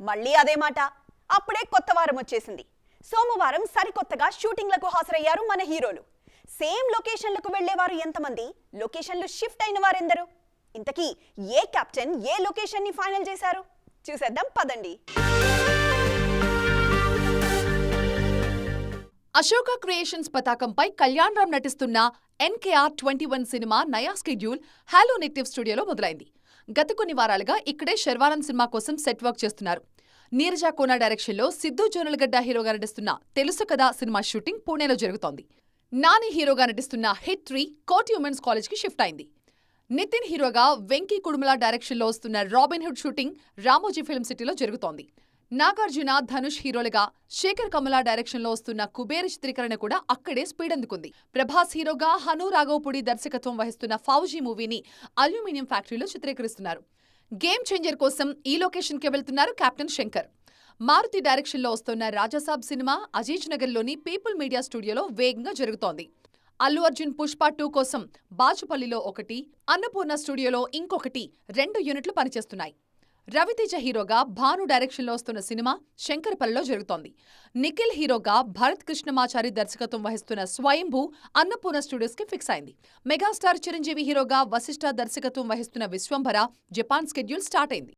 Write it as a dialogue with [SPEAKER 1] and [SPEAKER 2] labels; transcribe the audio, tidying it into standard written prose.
[SPEAKER 1] మళ్ళీ అదే మాట. అప్పుడే కొత్త వారం వచ్చేసింది. సోమవారం సరికొత్తగా షూటింగ్లకు హాజరయ్యారు మన హీరోలు. సేమ్ లొకేషన్లకు వెళ్లేవారు ఎంతమంది, లొకేషన్లు షిఫ్ట్ అయిన వారెందరు? ఇంతకీ ఏ కెప్టెన్ ఏ లొకేషన్ ని ఫైనల్ చేశారు? చూసేద్దాం పదండి.
[SPEAKER 2] అశోక క్రియేషన్స్ పతాకంపై కళ్యాణ్ రామ్ నటిస్తున్న ఎన్కేఆర్ 21 సినిమా నయా స్కెడ్యూల్ హాలో నెటివ్ స్టూడియోలో మొదలైంది. గత కొన్ని వారాలుగా ఇక్కడే శర్వానంద్ సినిమా కోసం సెట్ వర్క్ చేస్తున్నారు. నీరజ కోనా డైరెక్షన్లో సిద్ధు జోనల్గడ్డ హీరోగా నటిస్తున్న తెలుసు కదా సినిమా షూటింగ్ పుణేలో జరుగుతోంది. నాని హీరోగా నటిస్తున్న హిట్ 3 కోటి ఉమెన్స్ కాలేజ్కి షిఫ్ట్ అయింది. నితిన్ హీరోగా వెంకీ కుడుమల డైరెక్షన్లో వస్తున్న robin hood shooting Ramoji film సిటీలో జరుగుతోంది. నాగార్జున, ధనుష్ హీరోలుగా శేఖర్ కమల డైరెక్షన్లో వస్తున్న కుబేర్ చిత్రీకరణ కూడా అక్కడే స్పీడ్ అందుకుంది. ప్రభాస్ హీరోగా హను రాఘవపూడి దర్శకత్వం వహిస్తున్న ఫౌజీ మూవీని అల్యూమినియం ఫ్యాక్టరీలో చిత్రీకరిస్తున్నారు. గేమ్ చేంజర్ కోసం ఈ లొకేషన్కి వెళ్తున్నారు కెప్టెన్ శంకర్. మారుతి డైరెక్షన్లో వస్తున్న రాజాసాబ్ సినిమా అజీజ్ నగర్లోని పీపుల్ మీడియా స్టూడియోలో వేగంగా జరుగుతోంది. అల్లు అర్జున్ పుష్ప 2 కోసం బాచుపల్లిలో ఒకటి, అన్నపూర్ణ స్టూడియోలో ఇంకొకటి 2 యూనిట్లు పనిచేస్తున్నాయి. రవితేజ హీరోగా భాను డైరెక్షన్లో వస్తున్న సినిమా శంకరపల్లిలో జరుగుతోంది. నిఖిల్ హీరోగా భరత్ కృష్ణమాచారి దర్శకత్వం వహిస్తున్న స్వయంభూ అన్నపూర్ణ స్టూడియోస్కి ఫిక్స్ అయింది. మెగాస్టార్ చిరంజీవి హీరోగా వశిష్ఠ దర్శకత్వం వహిస్తున్న విశ్వంభర జపాన్ స్కెడ్యూల్ స్టార్ట్ అయింది.